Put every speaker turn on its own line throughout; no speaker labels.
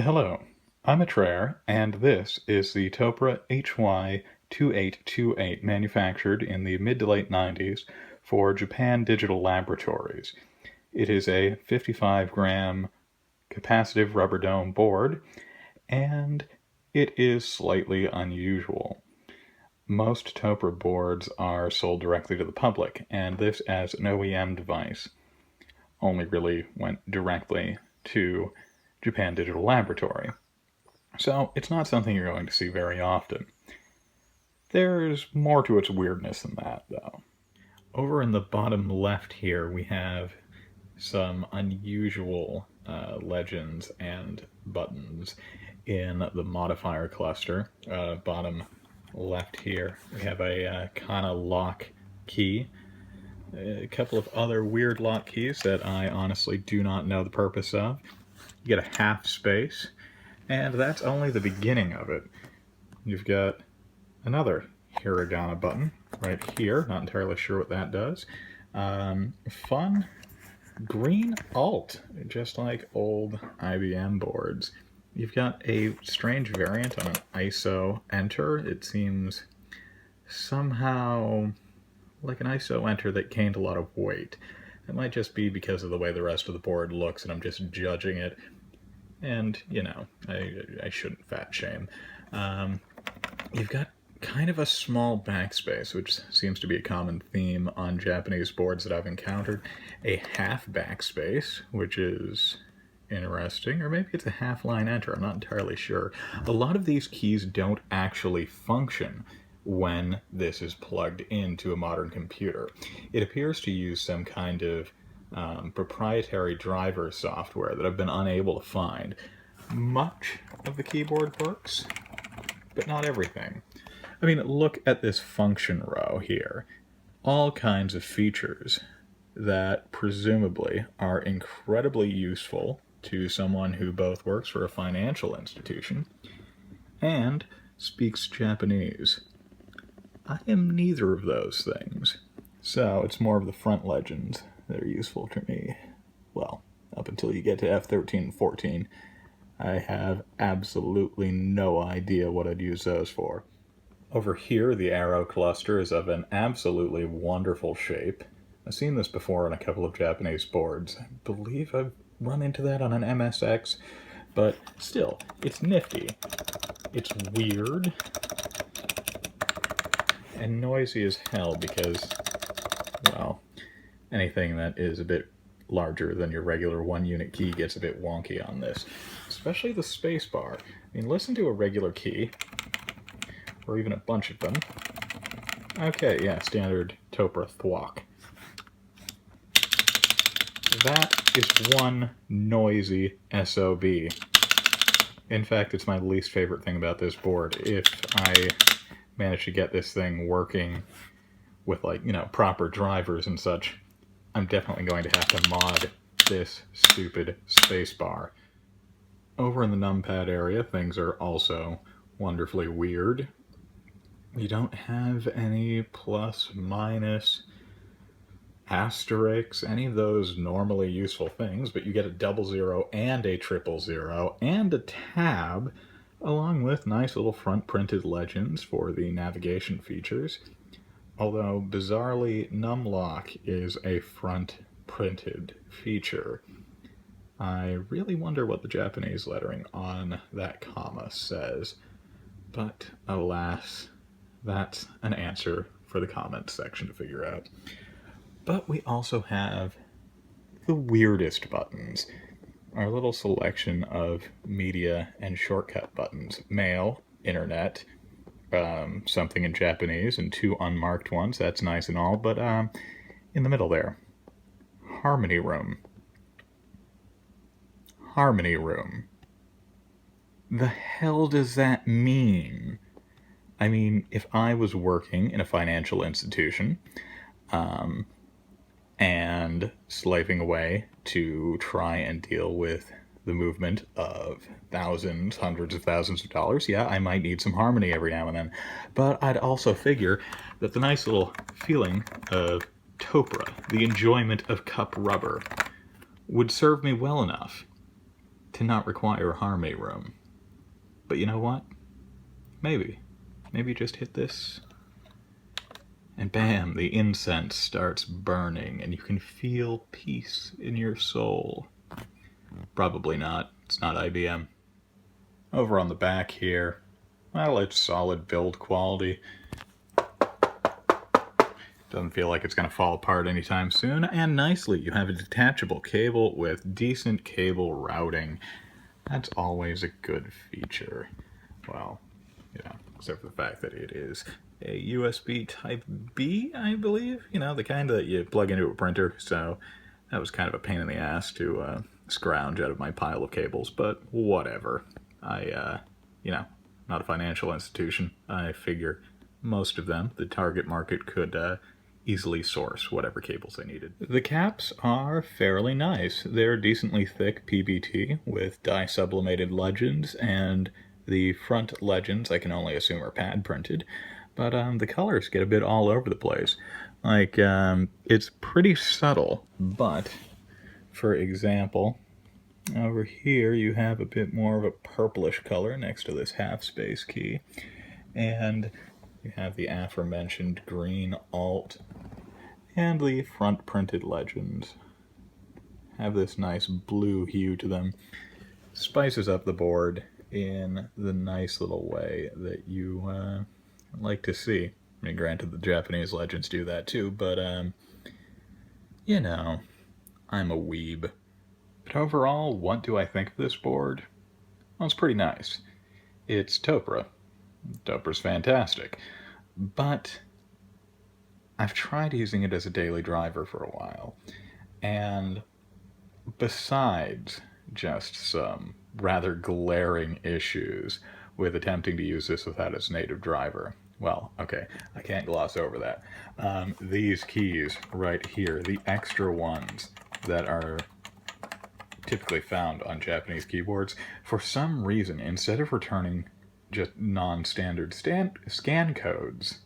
Hello, I'm Atreyer, and this is the Topre HY2828 manufactured in the mid to late 90s for Japan Digital Laboratories. It is a 55-gram capacitive rubber dome board, and it is slightly unusual. Most Topre boards are sold directly to the public, and this as an OEM device only really went directly to Japan Digital Laboratory. So it's not something you're going to see very often. There's more to its weirdness than that, though. Over in the bottom left here, we have some unusual legends and buttons in the modifier cluster. Bottom left here, we have a Kana lock key, a couple of other weird lock keys that I honestly do not know the purpose of. You get a half space, and that's only the beginning of it. You've got another hiragana button right here, not entirely sure what that does. Fun green alt, just like old IBM boards. You've got a strange variant on an ISO enter. It seems somehow like an ISO enter that gained a lot of weight. It might just be because of the way the rest of the board looks and I'm just judging it. And, you know, I shouldn't fat shame. You've got kind of a small backspace, which seems to be a common theme on Japanese boards that I've encountered. A half backspace, which is interesting, or maybe it's a half line enter, I'm not entirely sure. A lot of these keys don't actually function when this is plugged into a modern computer. It appears to use some kind of proprietary driver software that I've been unable to find. Much of the keyboard works, but not everything. I mean, look at this function row here. All kinds of features that presumably are incredibly useful to someone who both works for a financial institution and speaks Japanese. I am neither of those things, so it's more of the front legends that are useful to me. Well, up until you get to F13 and 14, I have absolutely no idea what I'd use those for. Over here, the arrow cluster is of an absolutely wonderful shape. I've seen this before on a couple of Japanese boards. I believe I've run into that on an MSX, but still, it's nifty. It's weird and noisy as hell because, well, anything that is a bit larger than your regular one-unit key gets a bit wonky on this, especially the spacebar. I mean, listen to a regular key, or even a bunch of them. Okay, yeah, standard Topre thwack. That is one noisy SOB. In fact, it's my least favorite thing about this board. If I manage to get this thing working with, like, you know, proper drivers and such, I'm definitely going to have to mod this stupid spacebar. Over in the numpad area, things are also wonderfully weird. You don't have any plus, minus, asterisks, any of those normally useful things, but you get a 00 and a 000 and a tab, along with nice little front printed legends for the navigation features. Although, bizarrely, numlock is a front-printed feature. I really wonder what the Japanese lettering on that comma says. But, alas, that's an answer for the comments section to figure out. But we also have the weirdest buttons. Our little selection of media and shortcut buttons. Mail, internet, something in Japanese, and two unmarked ones. That's nice and all, but in the middle there, Harmony Room. Harmony Room. The hell does that mean? I mean, if I was working in a financial institution, and slaving away to try and deal with the movement of thousands, hundreds of thousands of dollars, yeah, I might need some harmony every now and then. But I'd also figure that the nice little feeling of Topre, the enjoyment of cup rubber, would serve me well enough to not require harmony room. But you know what? Maybe just hit this, and bam, the incense starts burning, and you can feel peace in your soul. Probably not. It's not IBM. Over on the back here, well, it's solid build quality. Doesn't feel like it's going to fall apart anytime soon. And nicely, you have a detachable cable with decent cable routing. That's always a good feature. Well, except for the fact that it is a USB Type B, I believe. The kind that you plug into a printer. So that was kind of a pain in the ass to scrounge out of my pile of cables. But whatever. Not a financial institution. I figure most of them, the target market, could easily source whatever cables they needed. The caps are fairly nice. They're decently thick PBT with dye-sublimated legends, and the front legends I can only assume are pad printed, but the colors get a bit all over the place. It's pretty subtle, but for example, over here you have a bit more of a purplish color next to this half-space key, and you have the aforementioned green alt, and the front printed legends have this nice blue hue to them. Spices up the board in the nice little way that you like to see. I mean, granted, the Japanese legends do that too, but, I'm a weeb. But overall, what do I think of this board? Well, it's pretty nice. It's Topre. Topre's fantastic. But I've tried using it as a daily driver for a while, and besides just some rather glaring issues with attempting to use this without its native driver, well, okay, I can't gloss over that. These keys right here, the extra ones that are typically found on Japanese keyboards, for some reason, instead of returning just non-standard scan codes,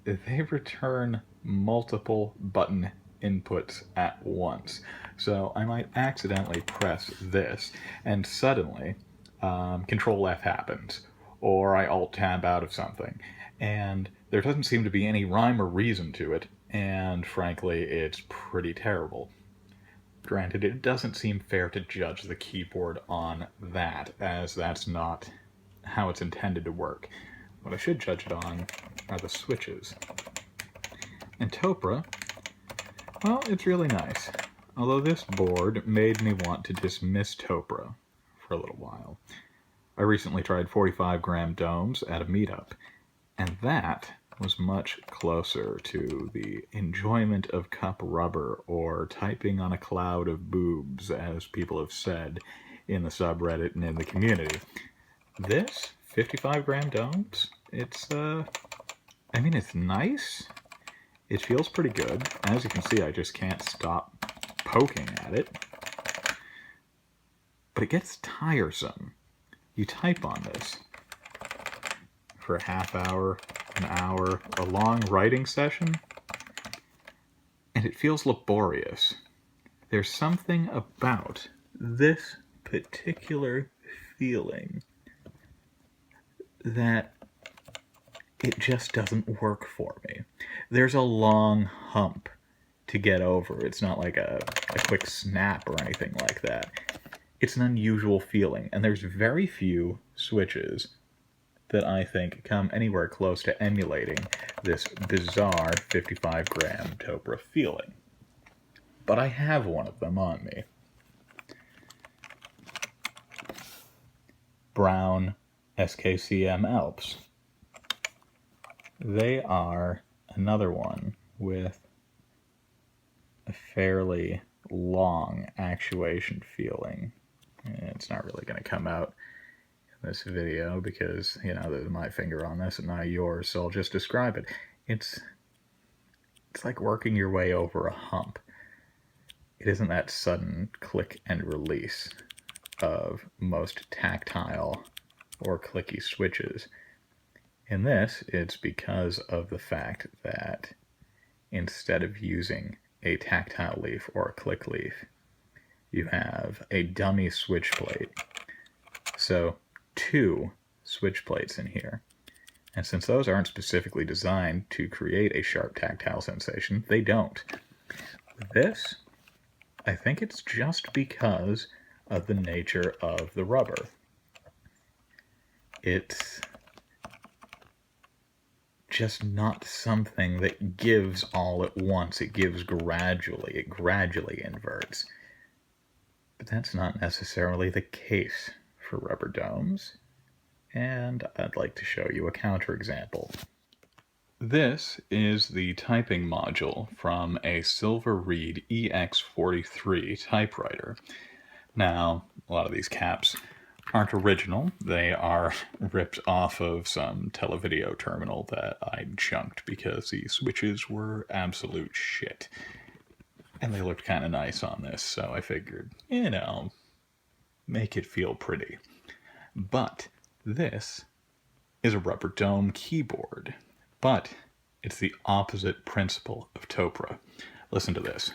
they return multiple button inputs at once. So I might accidentally press this, and suddenly Control F happens, or I Alt-Tab out of something, and there doesn't seem to be any rhyme or reason to it, and frankly, it's pretty terrible. Granted, it doesn't seem fair to judge the keyboard on that, as that's not how it's intended to work. What I should judge it on are the switches. And Topre, well, it's really nice. Although this board made me want to dismiss Topre for a little while. I recently tried 45-gram domes at a meetup, and that was much closer to the enjoyment of cup rubber or typing on a cloud of boobs, as people have said in the subreddit and in the community. This 55-gram domes, it's nice. It feels pretty good. As you can see, I just can't stop poking at it. But it gets tiresome. You type on this for a half hour, an hour, a long writing session, and it feels laborious. There's something about this particular feeling that it just doesn't work for me. There's a long hump to get over. It's not like a quick snap or anything like that. It's an unusual feeling, and there's very few switches that I think come anywhere close to emulating this bizarre 55-gram Topre feeling. But I have one of them on me. Brown SKCM Alps. They are another one with a fairly long actuation feeling. It's not really going to come out in this video because, there's my finger on this and not yours, so I'll just describe it. It's like working your way over a hump. It isn't that sudden click and release of most tactile or clicky switches. In this, it's because of the fact that instead of using a tactile leaf or a click leaf, you have a dummy switch plate. So 2 switch plates in here. And since those aren't specifically designed to create a sharp tactile sensation, they don't. This, I think it's just because of the nature of the rubber. It's just not something that gives all at once. It gives gradually. It gradually inverts. But that's not necessarily the case for rubber domes. And I'd like to show you a counterexample. This is the typing module from a Silver Reed EX43 typewriter. Now, a lot of these caps aren't original. They are ripped off of some Televideo terminal that I junked because the switches were absolute shit. And they looked kind of nice on this, so I figured, make it feel pretty. But this is a rubber dome keyboard, but it's the opposite principle of Topre. Listen to this.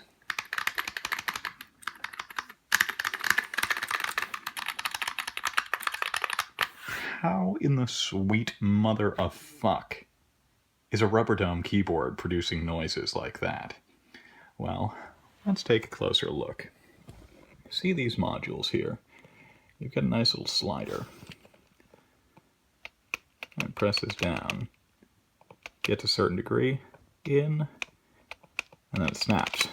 How in the sweet mother of fuck is a rubber dome keyboard producing noises like that? Well, let's take a closer look. See these modules here? You've got a nice little slider. And press this down. Get to a certain degree, in, and then it snaps.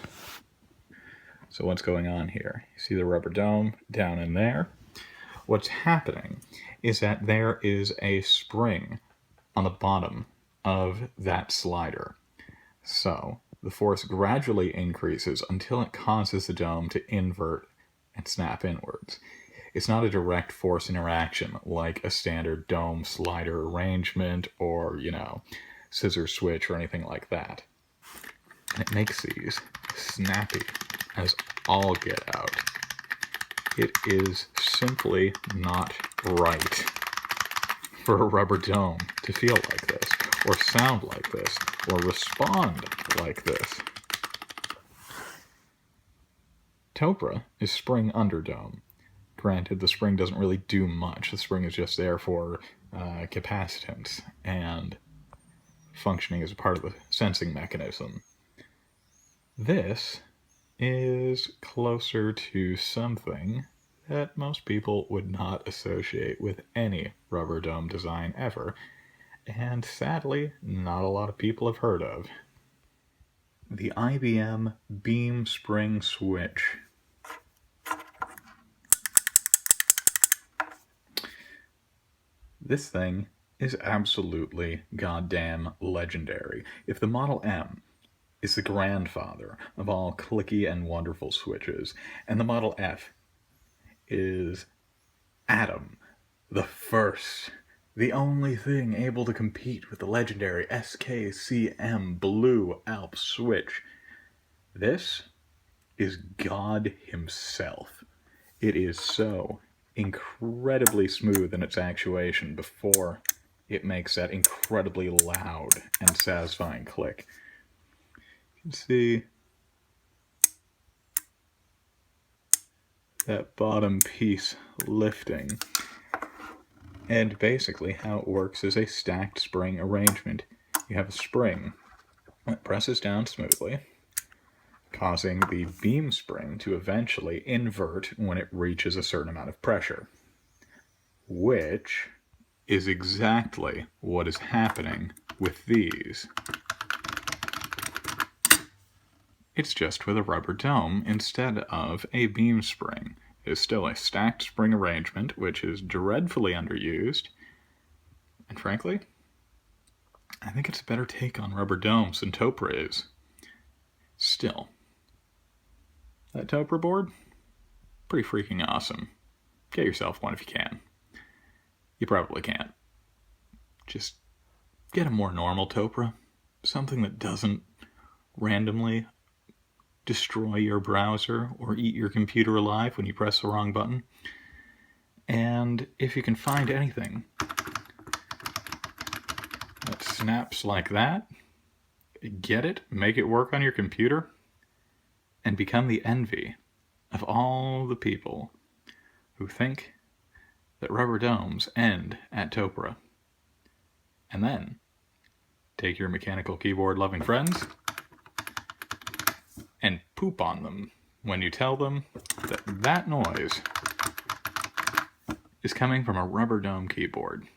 So what's going on here? You see the rubber dome down in there? What's happening is that there is a spring on the bottom of that slider. So the force gradually increases until it causes the dome to invert and snap inwards. It's not a direct force interaction like a standard dome slider arrangement or, scissor switch or anything like that. And it makes these snappy as all get out. It is simply not right for a rubber dome to feel like this, or sound like this, or respond like this. Topre is spring under dome. Granted, the spring doesn't really do much. The spring is just there for capacitance and functioning as a part of the sensing mechanism. This is closer to something that most people would not associate with any rubber dome design ever, and sadly, not a lot of people have heard of. The IBM beam spring switch. This thing is absolutely goddamn legendary. If the Model M is the grandfather of all clicky and wonderful switches, and the Model F is Atom, the first, the only thing able to compete with the legendary SKCM Blue Alp switch, this is God himself. It is so incredibly smooth in its actuation before it makes that incredibly loud and satisfying click. You can see that bottom piece lifting. And basically how it works is a stacked spring arrangement. You have a spring that presses down smoothly, causing the beam spring to eventually invert when it reaches a certain amount of pressure, which is exactly what is happening with these. It's just with a rubber dome instead of a beam spring. It is still a stacked spring arrangement, which is dreadfully underused, and frankly, I think it's a better take on rubber domes than Topre is. Still, that Topre board, pretty freaking awesome. Get yourself one if you can. You probably can't. Just get a more normal Topre. Something that doesn't randomly destroy your browser or eat your computer alive when you press the wrong button. And if you can find anything that snaps like that, get it, make it work on your computer, and become the envy of all the people who think that rubber domes end at Topre, and then take your mechanical keyboard loving friends and poop on them when you tell them that that noise is coming from a rubber dome keyboard.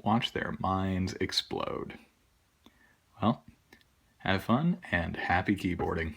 Watch their minds explode. Well, have fun and happy keyboarding.